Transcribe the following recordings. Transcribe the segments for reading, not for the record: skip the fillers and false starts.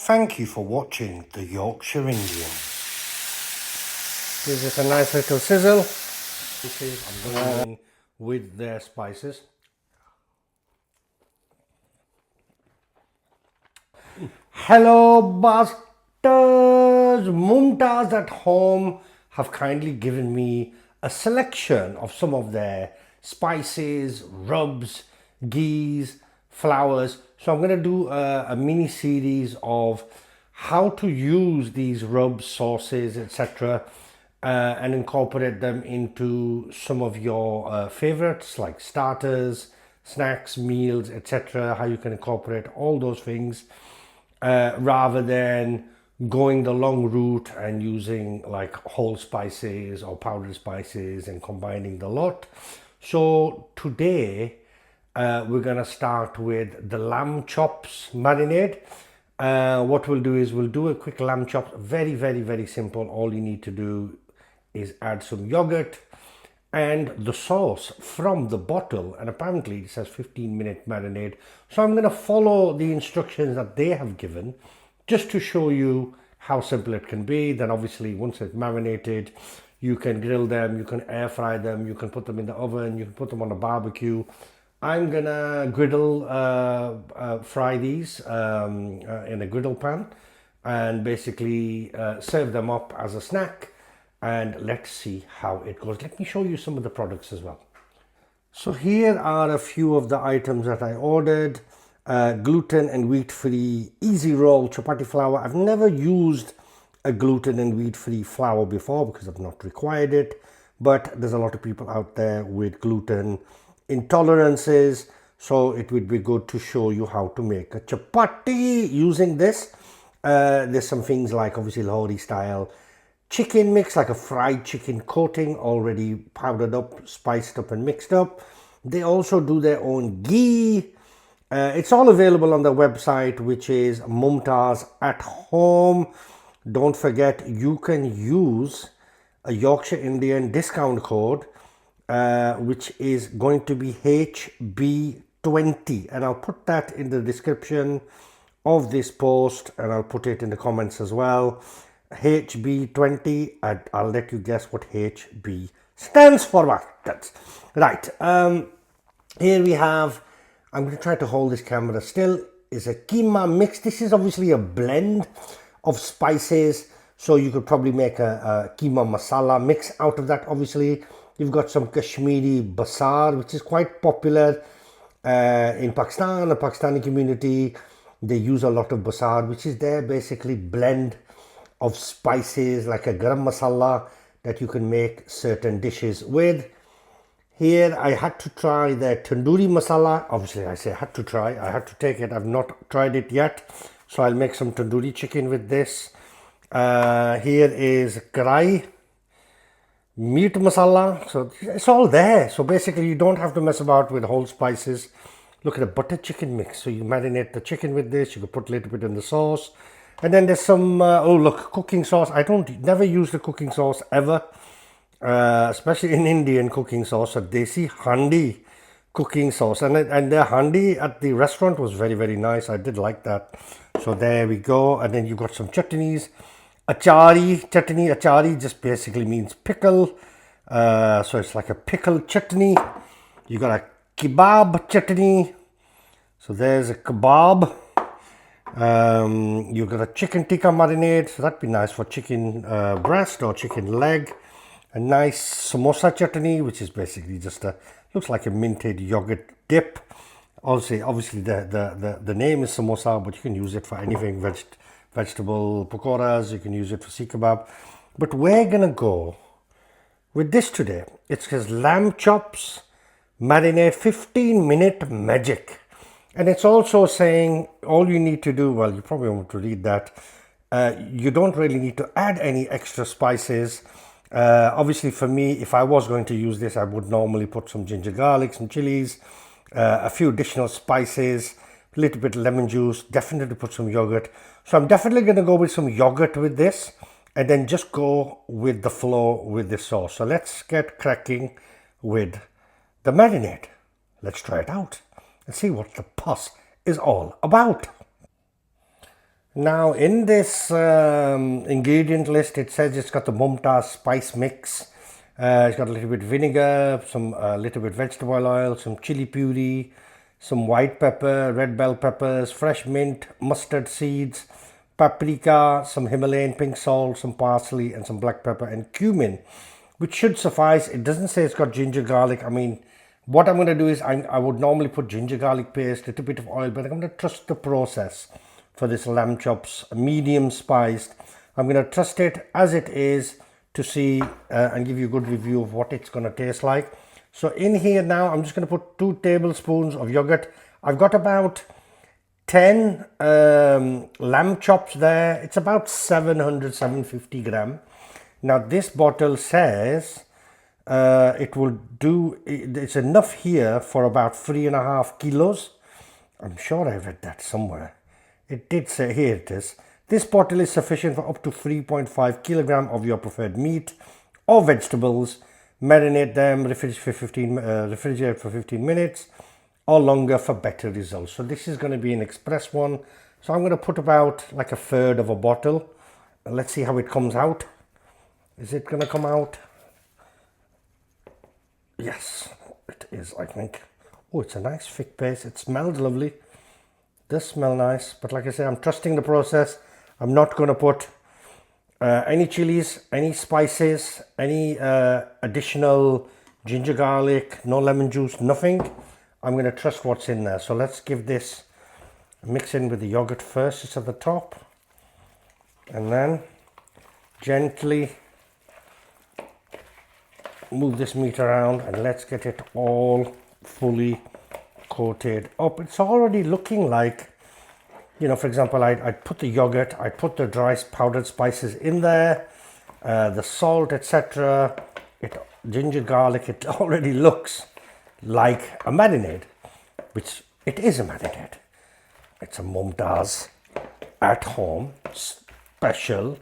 Thank you for watching the Yorkshire Indian. This is a nice little sizzle. I'm going in with their spices. Hello bastards! Mumtaz At Home have kindly given me a selection of some of their spices, rubs, ghees, flours. So I'm going to do a mini series of how to use these rubs, sauces, etc. And incorporate them into some of your favorites like starters, snacks, meals, etc. How you can incorporate all those things rather than going the long route and using like whole spices or powdered spices and combining the lot. So today we're gonna start with the lamb chops marinade. What we'll do is we'll do a quick lamb chops, very simple. All you need to do is add some yogurt and the sauce from the bottle, and apparently it says 15-minute marinade. So I'm going to follow the instructions that they have given just to show you how simple it can be. Then obviously once it's marinated, you can grill them, you can air fry them, you can put them in the oven, you can put them on a barbecue. I'm gonna griddle fry these in a griddle pan and basically serve them up as a snack. And let's see how it goes. Let me show you some of the products as well. So here are a few of the items that I ordered. Gluten and wheat-free easy roll chapati flour. I've never used a gluten and wheat-free flour before because I've not required it, but there's a lot of people out there with gluten intolerances, so it would be good to show you how to make a chapati using this. There's some things like obviously Lahori style chicken mix, like a fried chicken coating, already powdered up, spiced up and mixed up. They also do their own ghee. It's all available on their website, which is Mumtaz At Home. Don't forget, you can use a Yorkshire Indian discount code, which is going to be HB20, and I'll put that in the description of this post, and I'll put it in the comments as well. HB20, and I'll let you guess what HB stands for. That's right. Here we have, I'm going to try to hold this camera still, is a keema mix. This is obviously a blend of spices, so you could probably make a keema masala mix out of that. Obviously you've got some Kashmiri basar, which is quite popular in Pakistan, the Pakistani community. They use a lot of basar, which is their basically blend of spices, like a garam masala that you can make certain dishes with. Here I had to try their tandoori masala. Obviously I say had to try, I had to take it. I've not tried it yet, so I'll make some tandoori chicken with this. Here is karai meat masala. So it's all there, so basically you don't have to mess about with whole spices. Look at a butter chicken mix, so you marinate the chicken with this. You could put a little bit in the sauce. And then there's some, oh look, cooking sauce. I never use the cooking sauce ever, especially in Indian cooking sauce, a desi handi cooking sauce. And the handi at the restaurant was very nice. I did like that. So there we go. And then you got some chutneys. Achari chutney. Achari just basically means pickle. So it's like a pickle chutney. You got a kebab chutney. So there's a kebab. You've got a chicken tikka marinade, so that'd be nice for chicken breast or chicken leg. A nice samosa chutney, which is basically just looks like a minted yogurt dip. Also, obviously the name is samosa, but you can use it for anything, vegetable pakoras, you can use it for sea kebab. But we're gonna go with this today. It says lamb chops marinade 15-minute magic. And it's also saying all you need to do, well, you probably want to read that. You don't really need to add any extra spices. Obviously for me, if I was going to use this, I would normally put some ginger garlic, some chilies, a few additional spices, a little bit of lemon juice, definitely put some yogurt. So I'm definitely going to go with some yogurt with this and then just go with the flow with this sauce. So let's get cracking with the marinade. Let's try it out and see what the fuss is all about. Now in this ingredient list, it says it's got the Mumtaz spice mix. It's got a little bit vinegar, some little bit vegetable oil, some chili puree, some white pepper, red bell peppers, fresh mint, mustard seeds, paprika, some Himalayan pink salt, some parsley, and some black pepper and cumin, which should suffice. It doesn't say it's got ginger garlic. I mean, what I'm going to do is I would normally put ginger garlic paste, a little bit of oil, but I'm going to trust the process for this lamb chops, medium spiced. I'm going to trust it as it is to see and give you a good review of what it's going to taste like. So in here now, I'm just going to put 2 tablespoons of yogurt. I've got about 10 lamb chops there. It's about 750 gram. Now this bottle says it will do, it's enough here for about 3.5 kilos. I'm sure I read that somewhere. It did say, here it is. This bottle is sufficient for up to 3.5 kilogram of your preferred meat or vegetables. Marinate them, refrigerate for 15 minutes or longer for better results. So this is going to be an express one. So I'm going to put about like 1/3 of a bottle. Let's see how it comes out. Is it going to come out? Yes, it is, I think. Oh, it's a nice thick paste. It smells lovely. Does smell nice, but like I say, I'm trusting the process. I'm not going to put any chilies, any spices, any additional ginger garlic, no lemon juice, nothing. I'm going to trust what's in there. So let's give this a mix in with the yogurt first. It's at the top, and then gently move this meat around, and let's get it all fully coated up. It's already looking like, you know, for example, I'd put the yogurt, I'd put the dry powdered spices in there, the salt, etc. Ginger garlic, it already looks like a marinade, which it is a marinade. It's a Mumtaz At Home special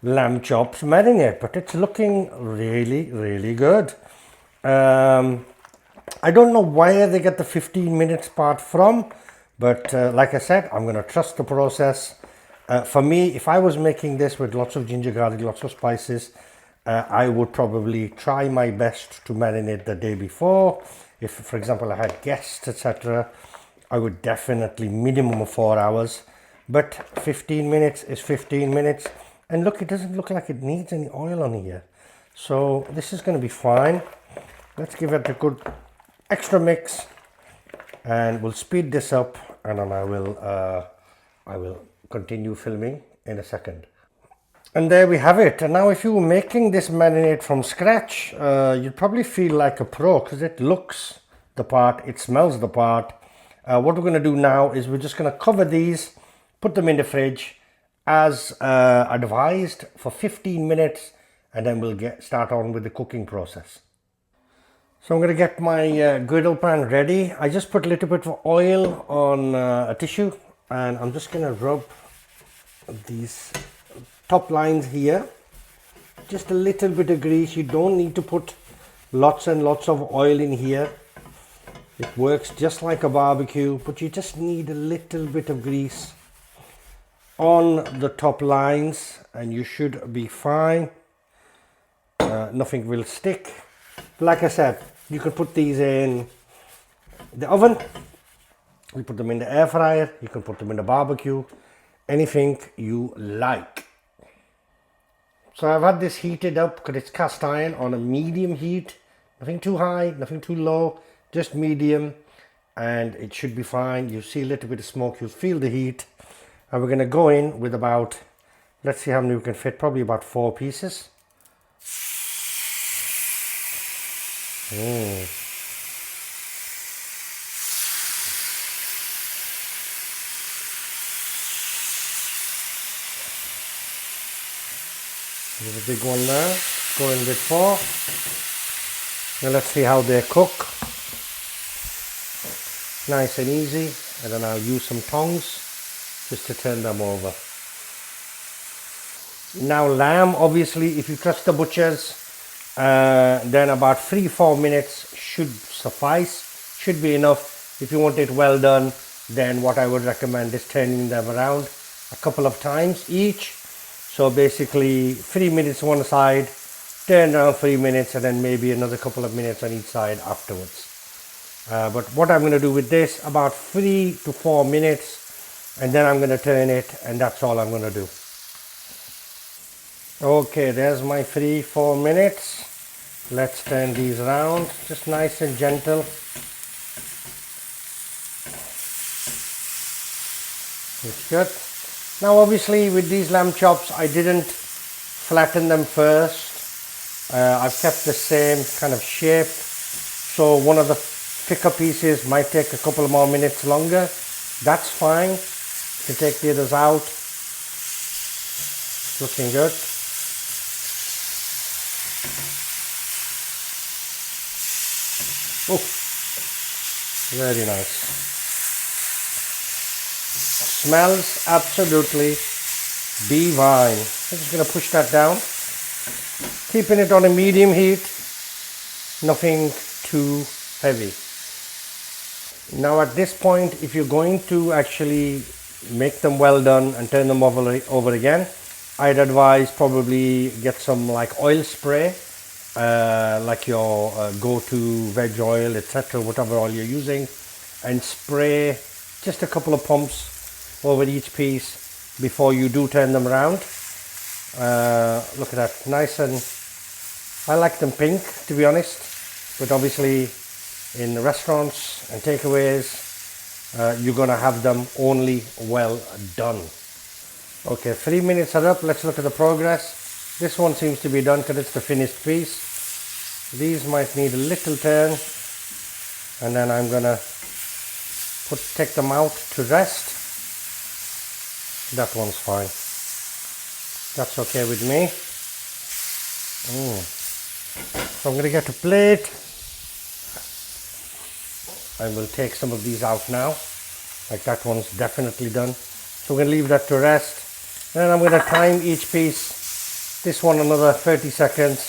lamb chops marinade, but it's looking really, really good. I don't know where they get the 15 minutes part from, but like I said, I'm going to trust the process. For me, if I was making this with lots of ginger garlic, lots of spices, I would probably try my best to marinate the day before. If, for example, I had guests, etc., I would definitely minimum of 4 hours. But 15 minutes is 15 minutes. And look, it doesn't look like it needs any oil on here. So this is going to be fine. Let's give it a good extra mix, and we'll speed this up, and then I will continue filming in a second. And there we have it. And now if you were making this marinade from scratch, you'd probably feel like a pro, because it looks the part, it smells the part. What we're going to do now is we're just going to cover these, put them in the fridge as advised for 15 minutes, and then we'll start on with the cooking process. So I'm going to get my griddle pan ready. I just put a little bit of oil on a tissue, and I'm just going to rub these top lines here. Just a little bit of grease. You don't need to put lots and lots of oil in here. It works just like a barbecue, but you just need a little bit of grease on the top lines, and you should be fine. Nothing will stick. Like I said, you can put these in the oven, you put them in the air fryer, you can put them in the barbecue, anything you like. So I've had this heated up because it's cast iron on a medium heat, nothing too high, nothing too low, just medium, and it should be fine. You see a little bit of smoke, you'll feel the heat, and we're going to go in with about, let's see how many we can fit, probably about 4 pieces. Give a big one there, going with 4. Now let's see how they cook. Nice and easy, and then I'll use some tongs just to turn them over. Now lamb, obviously, if you trust the butchers, then about 3-4 minutes should suffice, should be enough. If you want it well done, then what I would recommend is turning them around a couple of times each. So basically 3 minutes one side, turn around 3 minutes, and then maybe another couple of minutes on each side afterwards. But what I'm going to do with this, about 3 to 4 minutes, and then I'm going to turn it, and that's all I'm going to do. Okay, there's my 3-4 minutes. Let's turn these around, just nice and gentle. It's good. Now obviously with these lamb chops I didn't flatten them first. I've kept the same kind of shape, so one of the thicker pieces might take a couple more minutes longer. That's fine. To take the others out. Looking good. Oh, very nice. Smells absolutely divine. I'm just going to push that down, keeping it on a medium heat, nothing too heavy. Now at this point, if you're going to actually make them well done and turn them over again, I'd advise probably get some like oil spray, like your go-to veg oil, etc., whatever oil you're using, and spray just a couple of pumps over each piece before you do turn them around. Look at that, nice, and I like them pink, to be honest, but obviously in restaurants and takeaways you're gonna have them only well done. Okay, 3 minutes are up. Let's look at the progress. This one seems to be done because it's the finished piece. These might need a little turn, and then I'm gonna take them out to rest. That one's fine. That's okay with me. So I'm gonna get a plate. I will take some of these out now. Like that one's definitely done. So we're gonna leave that to rest. Then I'm gonna time each piece. This one another 30 seconds.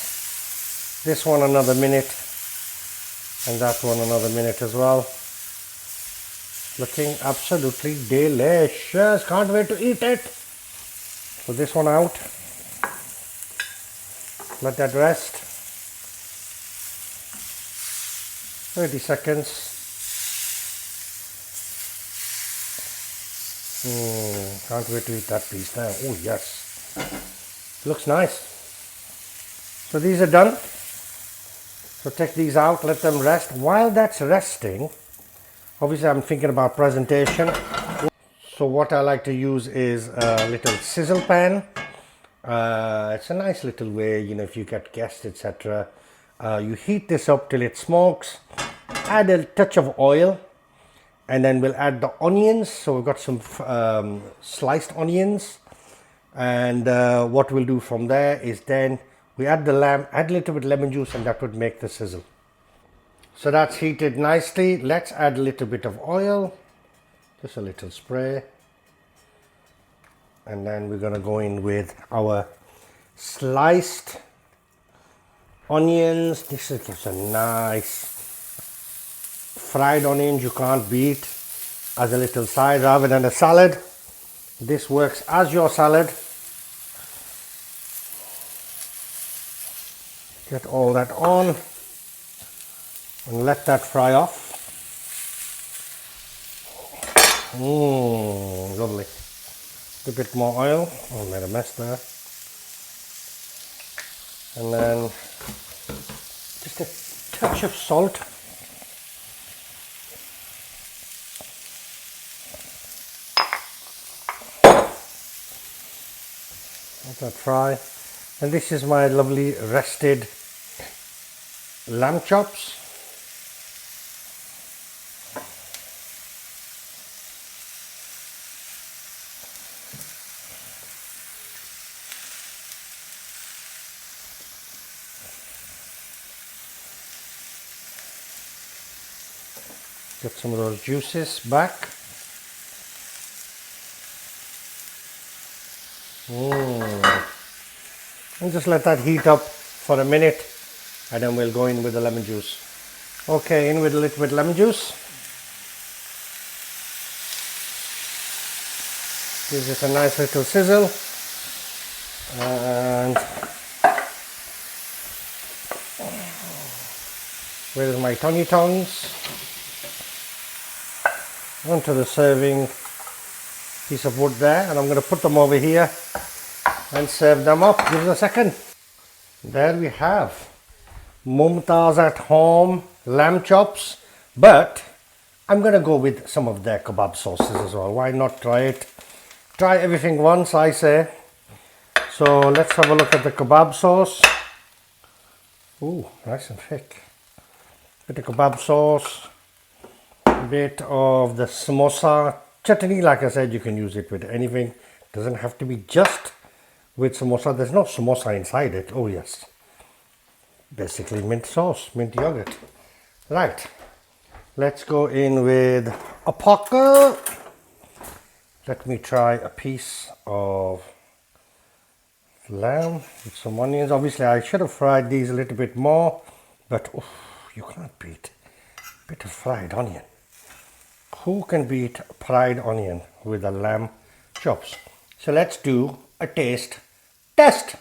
This one another minute. And that one another minute as well. Looking absolutely delicious. Can't wait to eat it. So this one out. Let that rest. 30 seconds. Can't wait to eat that piece now. Oh yes. Looks nice. So these are done. So take these out, let them rest. While that's resting, obviously I'm thinking about presentation. So what I like to use is a little sizzle pan. It's a nice little way, you know, if you get guests, etc. You heat this up till it smokes. Add a touch of oil. And then we'll add the onions. So we've got some sliced onions. And what we'll do from there is then we add the lamb, add a little bit of lemon juice, and that would make the sizzle. So that's heated nicely. Let's add a little bit of oil, just a little spray. And then we're gonna go in with our sliced onions. This is just a nice fried onions you can't beat as a little side rather than a salad. This works as your salad. Get all that on and let that fry off. Lovely. A bit more oil. Oh, made a mess there. And then just a touch of salt. Let that fry. And this is my lovely rested lamb chops. Get some of those juices back. And just let that heat up for a minute, and then we'll go in with the lemon juice. Okay, in with a little bit of lemon juice. Gives it a nice little sizzle. And where's my tongy tongs? Onto the serving piece of wood there, and I'm going to put them over here and serve them up. Give us a second. There we have Mumtaz At Home lamb chops, but I'm going to go with some of their kebab sauces as well. Why not try it? Try everything once, I say. So let's have a look at the kebab sauce. Ooh, nice and thick. Bit of kebab sauce, a bit of the samosa chutney. Like I said, you can use it with anything. Doesn't have to be just with samosa. There's no samosa inside it. Oh yes, basically mint sauce, mint yogurt. Right, let's go in with a poker. Let me try a piece of lamb with some onions. Obviously I should have fried these a little bit more, but oof, you can't beat a bit of fried onion. Who can beat fried onion with the lamb chops? So let's do a taste test.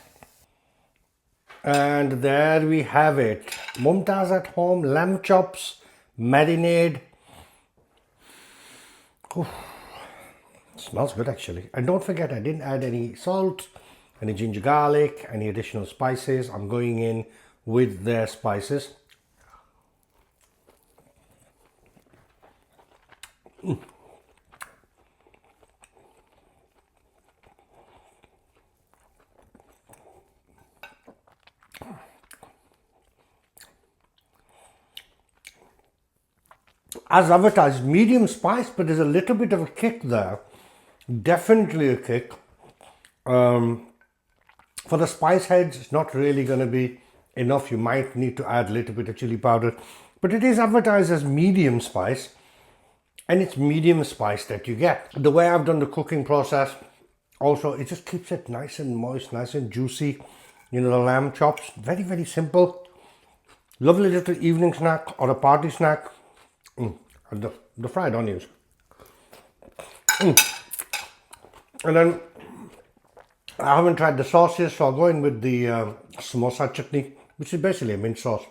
And there we have it. Mumtaz At Home lamb chops marinade. Oof. Smells good actually. And don't forget, I didn't add any salt, any ginger garlic, any additional spices. I'm going in with their spices. As advertised, medium spice, but there's a little bit of a kick there. Definitely a kick. For the spice heads, it's not really going to be enough. You might need to add a little bit of chili powder, but it is advertised as medium spice, and it's medium spice that you get. The way I've done the cooking process, also, it just keeps it nice and moist, nice and juicy. You know, the lamb chops, very, very simple. Lovely little evening snack or a party snack. And the fried onions. And then I haven't tried the sauces, so I'll go in with the samosa chutney, which is basically a mint sauce.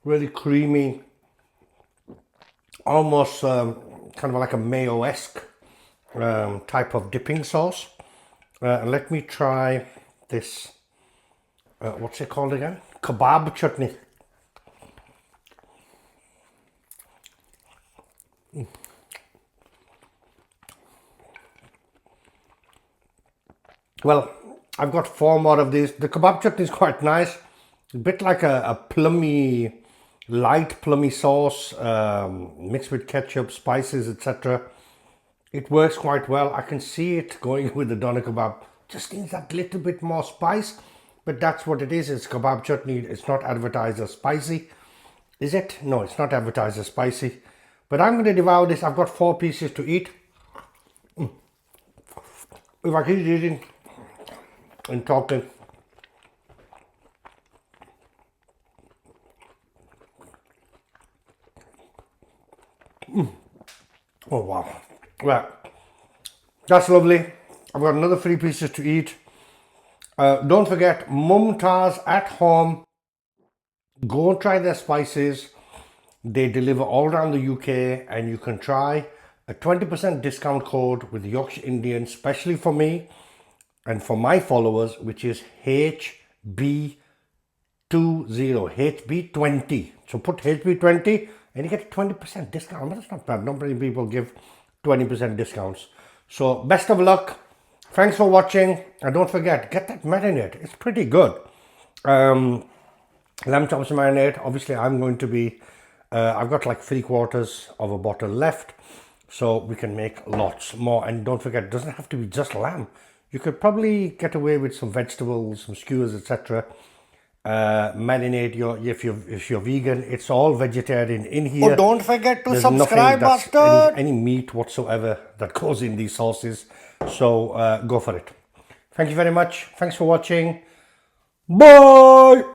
Really creamy, almost kind of like a mayo-esque type of dipping sauce. Let me try this. What's it called again? Kebab chutney. Well, I've got 4 more of these. The kebab chutney is quite nice. A bit like a plummy, light plummy sauce mixed with ketchup, spices, etc. It works quite well. I can see it going with the doner kebab. Just needs that little bit more spice. But that's what it is. It's kebab chutney. It's not advertised as spicy. Is it? No, it's not advertised as spicy. But I'm going to devour this. I've got 4 pieces to eat. If I keep eating and talking. Oh wow. Well, that's lovely. I've got another 3 pieces to eat. Don't forget, Mumtaz At Home. Go and try their spices. They deliver all around the UK, and you can try a 20% discount code with Yorkshire Indian, especially for me and for my followers, which is HB20, HB20. So put HB20 and you get a 20% discount. That's not bad. Not many people give 20% discounts. So best of luck. Thanks for watching, and don't forget, get that marinade. It's pretty good. Lamb chops marinade. Obviously, I'm going to be, I've got like 3/4 of a bottle left, so we can make lots more. And don't forget, it doesn't have to be just lamb. You could probably get away with some vegetables, some skewers, etc. Marinate your, if you're vegan, it's all vegetarian in here. Oh, don't forget to subscribe, bastard. Any meat whatsoever that goes in these sauces. So go for it. Thank you very much. Thanks for watching. Bye.